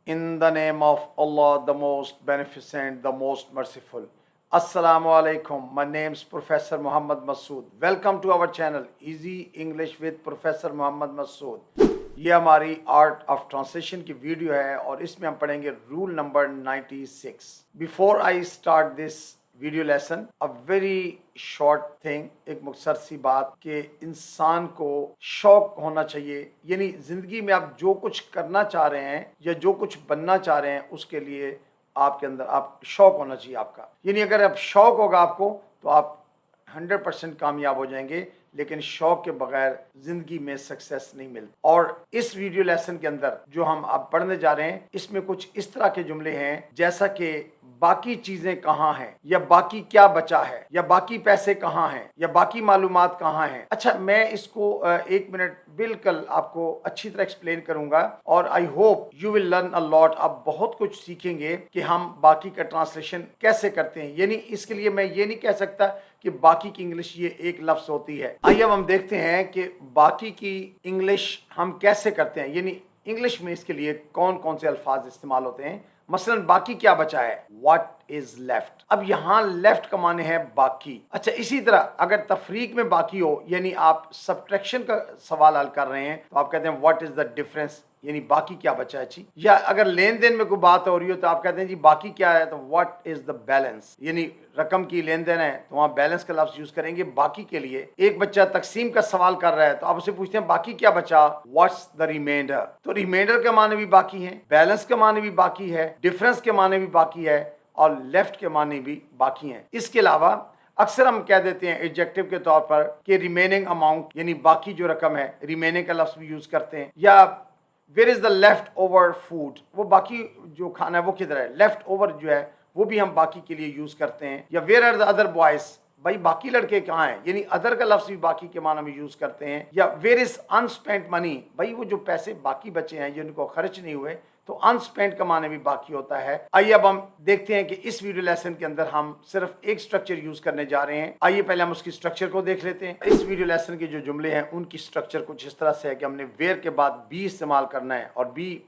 In the name of Allah, the most beneficent, the most merciful. Assalamu alaikum. My name is Professor Muhammad Masood. Welcome to our channel Easy English with Professor Muhammad Masood. ये हमारी art of translation की video है और इसमें हम पढ़ेंगे rule number 96. Before I start this video lesson a very short thing, एक मुख्तसर सी बात कि इंसान को शौक होना चाहिए, यानी ज़िंदगी में आप जो कुछ करना चाह रहे हैं या जो कुछ बनना चाह रहे हैं उसके लिए आपके अंदर आप शौक होना चाहिए आपका। यानी अगर आप शौक होगा आपको तो आप 100% कामयाब हो जाएंगे, लेकिन शौक के बगैर जिंदगी में सक्सेस नहीं मिलती। और इस वीडियो लेसन के अंदर जो हम अब पढ़ने जा रहे हैं इसमें कुछ इस तरह के जुमले हैं जैसा कि बाकी चीजें कहाँ हैं, या बाकी क्या बचा है, या बाकी पैसे कहाँ हैं, या बाकी मालूमात कहाँ हैं। अच्छा, मैं इसको 1 मिनट बिल्कुल आपको अच्छी तरह एक्सप्लेन करूंगा और I hope you will learn a lot. आप बहुत कुछ सीखेंगे कि हम बाकी का ट्रांसलेशन कैसे करते हैं। यानी इसके लिए मैं ये नहीं कह सकता कि बाकी की इंग्लिश ये एक लफ्ज होती है। आइए अब हम देखते हैं कि बाकी की इंग्लिश हम कैसे करते हैं, यानी इंग्लिश में इसके लिए कौन कौन से अल्फाज इस्तेमाल होते हैं। मसलन बाकी क्या बचा है, व्हाट इज लेफ्ट। अब यहाँ लेफ्ट का माने है बाकी। अच्छा, इसी तरह अगर तफरीक में बाकी हो, यानी आप सब्ट्रैक्शन का सवाल हल कर रहे हैं, तो आप कहते हैं व्हाट इज द डिफरेंस, यानी बाकी क्या बचा है जी। या अगर लेन देन में कोई बात हो रही हो तो आप कहते हैं जी बाकी क्या है, तो व्हाट इज द बैलेंस, यानी रकम की लेन देन है तो वहाँ बैलेंस का लफ्ज यूज करेंगे बाकी के लिए। एक बच्चा तकसीम का सवाल कर रहा है तो आप उसे पूछते हैं बाकी क्या बचा, व्हाट्स द रिमाइंडर। तो रिमाइंडर के माने भी बाकी है, बैलेंस के माने भी बाकी है, डिफरेंस के माने भी बाकी है और लेफ्ट के माने भी बाकी हैं। इसके अलावा अक्सर हम कह देते हैं एडजेक्टिव के तौर पर कि रिमेनिंग अमाउंट, यानी बाकी जो रकम है, रिमेनिंग का लफ्ज भी यूज करते हैं। या where is the left over food, वो बाकी जो खाना है वो किधर है, लेफ्ट ओवर जो है वो भी हम बाकी के लिए यूज करते हैं। या where are the other boys, भाई बाकी लड़के कहाँ हैं, यानी अदर का लफ्ज भी बाकी के माना में यूज करते हैं। या वेयर इज अनस्पेंट मनी, भाई वो जो पैसे बाकी बचे हैं जिनको खर्च नहीं हुए, तो अनस्पेंट का माने भी बाकी होता है। आइए अब हम देखते हैं कि इस वीडियो लेसन के अंदर हम सिर्फ एक स्ट्रक्चर यूज करने जा रहे हैं। आइए पहले हम उसकी स्ट्रक्चर को देख लेते हैं। इस वीडियो लेसन के जो जुमले हैं उनकी स्ट्रक्चर कुछ इस तरह से है कि हमने वेयर के बाद बी इस्तेमाल करना है, और बी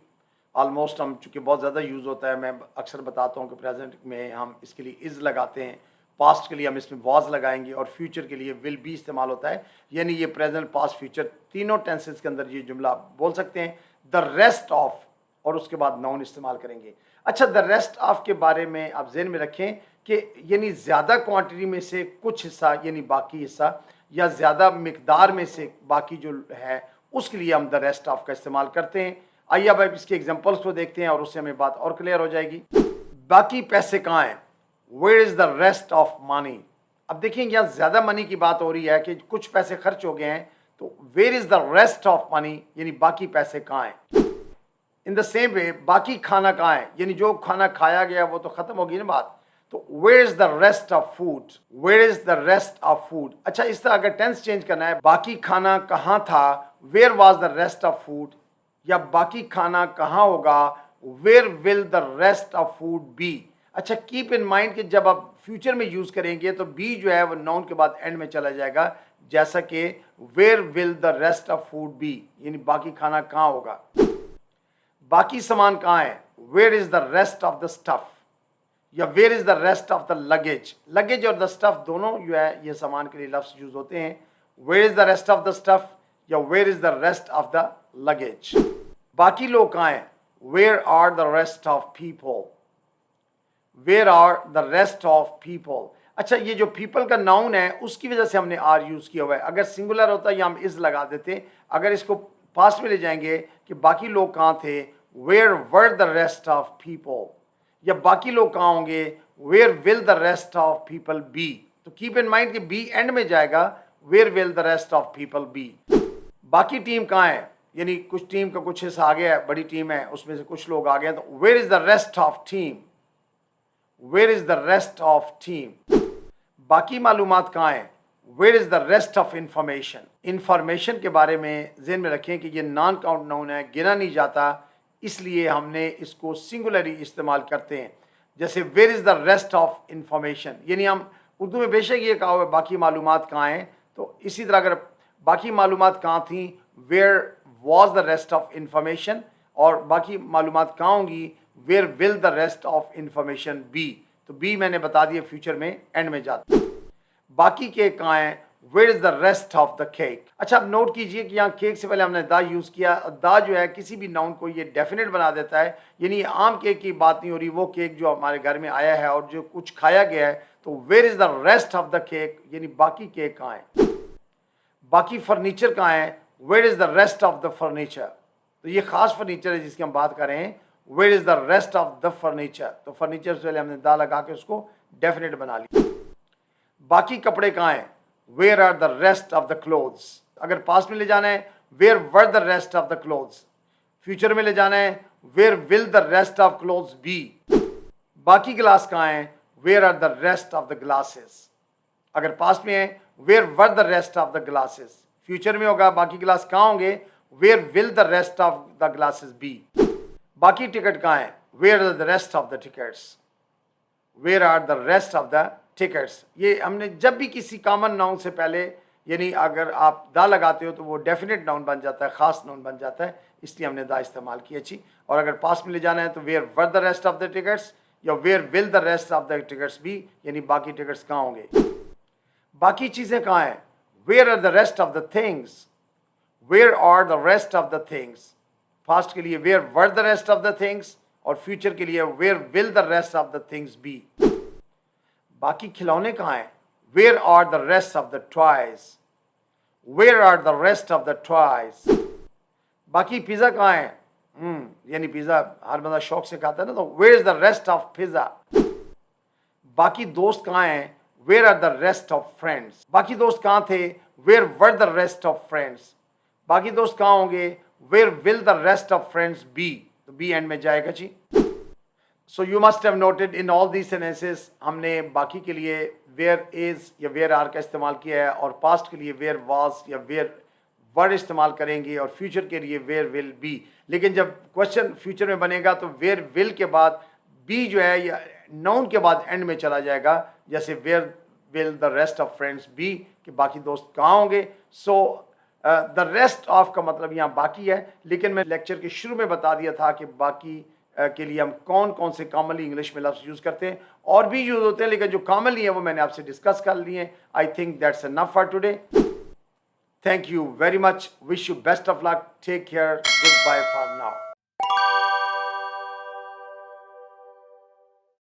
ऑलमोस्ट हम चूंकि बहुत ज़्यादा यूज़ होता है, मैं अक्सर बताता हूँ कि प्रेजेंट में हम इसके लिए इज़ लगाते हैं, पास्ट के लिए हम इसमें वाज लगाएंगे और फ्यूचर के लिए विल बी इस्तेमाल होता है। यानी ये प्रेजेंट, पास्ट, फ्यूचर तीनों टेंसेस के अंदर ये जुमला बोल सकते हैं। द रेस्ट ऑफ, और उसके बाद नाउन इस्तेमाल करेंगे। अच्छा, द रेस्ट ऑफ के बारे में आप ज़हन में रखें कि यानी ज़्यादा क्वांटिटी में से कुछ हिस्सा, यानी बाकी हिस्सा, या ज़्यादा मिकदार में से बाकी जो है उसके लिए हम द रेस्ट ऑफ का इस्तेमाल करते हैं। आइए अब इसके एग्जांपल्स को देखते हैं और उससे हमें बात और क्लियर हो जाएगी। बाकी पैसे कहाँ हैं, where is the rest of money. अब देखिए यहाँ ज़्यादा मनी की बात हो रही है कि कुछ पैसे खर्च हो गए हैं, तो where is the rest of money, यानी बाकी पैसे कहाँ हैं। इन द सेम वे बाकी खाना कहाँ है, यानी जो खाना खाया गया वो तो खत्म होगी ना बात, तो where is the rest of food, where is the rest of food. अच्छा, इस तरह अगर टेंस चेंज करना है, बाकी खाना कहाँ था, where was the rest of food, या बाकी खाना कहाँ होगा, where will the rest of food be. अच्छा, कीप इन माइंड कि जब आप फ्यूचर में यूज करेंगे तो बी जो है वो नाउन के बाद एंड में चला जाएगा, जैसा कि where will the rest of food be, यानी बाकी खाना कहाँ होगा। बाकी सामान कहाँ है, where is the rest of the stuff, या where is the rest of the luggage. Luggage और द स्टफ दोनों जो है ये सामान के लिए लफ्ज यूज होते हैं। Where is the rest of the stuff या where is the rest of the luggage. बाकी लोग कहाँ हैं, where are the rest of people, where are the rest of people. अच्छा, ये जो पीपल का नाउन है उसकी वजह से हमने आर यूज किया हुआ है। अगर सिंगुलर होता या हम इज लगा देते। अगर इसको पास्ट में ले जाएंगे कि बाकी लोग कहाँ थे, where were the rest of people, या बाकी लोग कहाँ होंगे, where will the rest of people be. तो कीप इन माइंड कि बी एंड में जाएगा, where will the rest of people be. बाकी टीम कहाँ है, यानी कुछ टीम का कुछ हिस्सा आ गया है, बड़ी टीम है उसमें से कुछ लोग आ गए, तो where is the rest of team, where is the rest of team. बाकी मालूमात कहाँ है, where is the rest of information. Information के बारे में ज़हन में रखें कि ये नॉन काउंट नाउन है, गिना नहीं जाता, इसलिए हमने इसको सिंगुलरी इस्तेमाल करते हैं। जैसे where is the rest of information, यानी हम उर्दू में बेशक ये कहा हुआ है बाकी मालूमात कहाँ हैं, तो इसी तरह अगर बाकी मालूमात कहाँ थी, where was the rest of information, और बाकी मालूमात कहाँ होंगी, where will the rest of information be, तो बी मैंने बता दिया फ्यूचर में एंड में जाता है। बाकी केक कहाँ हैं, where is the rest of the cake. अच्छा अब नोट कीजिए कि यहाँ केक से पहले हमने दा यूज किया। दा जो है किसी भी नाउन को ये डेफिनेट बना देता है, यानी आम केक की बात नहीं हो रही, वो केक जो हमारे घर में आया है और जो कुछ खाया गया है, तो where is the rest of the cake, यानी बाकी केक कहाँ है। बाकी फर्नीचर कहाँ है, where is the rest of the furniture, तो ये खास फर्नीचर है जिसकी हम बात कर रहे हैं, where is the rest of the furniture, तो फर्नीचर से पहले हमने दा लगा के उसको डेफिनेट बना लिया। बाकी कपड़े कहाँ हैं, where are the rest of the clothes, अगर पास्ट में ले जाना है where were the rest of the clothes, future में ले जाना है where will the rest of clothes be. बाकी गिलास कहाँ हैं, where are the rest of the glasses, अगर पास्ट में है where were the rest of the glasses, future में होगा बाकी गिलास कहाँ होंगे, where will the rest of the glasses be. बाकी टिकट कहाँ है, where are the rest of the tickets, where are the rest of the tickets. ये हमने जब भी किसी कॉमन नाउन से पहले, यानी अगर आप दा लगाते हो तो वो डेफिनेट नाउन बन जाता है, खास नाउन बन जाता है, इसलिए हमने दा इस्तेमाल की अच्छी। और अगर पास में ले जाना है तो where were the rest of the tickets या where will the rest of the tickets भी, यानी बाकी टिकट्स कहाँ होंगे। बाकी चीज़ें कहाँ हैं, where are the rest of the things, where are the rest of the things, past के लिए where were the rest of the things और फ्यूचर के लिए where will the rest of the things be. बाकी खिलौने कहाँ हैं, where are the rest of the toys, where are the rest of the toys. बाकी पिज़्ज़ा कहाँ है, यानी पिज़्ज़ा हर बंदा शौक से खाता है ना, तो where is the rest of pizza. बाकी दोस्त कहाँ हैं, where are the rest of friends, बाकी दोस्त कहाँ थे, where were the rest of friends. बाकी दोस्त कहाँ होंगे, where will the rest of friends be, तो बी एंड में जाएगा जी। So you must have noted in all these sentences हमने बाकी के लिए वेयर इज या वेयर आर का इस्तेमाल किया है, और पास्ट के लिए वेयर वाज या वेयर वर इस्तेमाल करेंगे, और फ्यूचर के लिए वेयर विल बी। लेकिन जब क्वेश्चन फ्यूचर में बनेगा तो वेयर विल के बाद बी जो है या नाउन के बाद एंड में चला जाएगा, जैसे where will the rest of friends be, कि बाकी दोस्त कहाँ होंगे। सो द रेस्ट ऑफ का मतलब यहाँ बाकी है, लेकिन मैं लेक्चर के शुरू में बता दिया था कि बाकी के लिए हम कौन कौन से कॉमनली इंग्लिश में लफ्ज़ यूज़ करते हैं, और भी यूज़ होते हैं, लेकिन जो कॉमनली है वो मैंने आपसे डिस्कस कर लिए हैं। I think that's enough for today. Thank you very much, wish you best of luck, take care, good bye for now.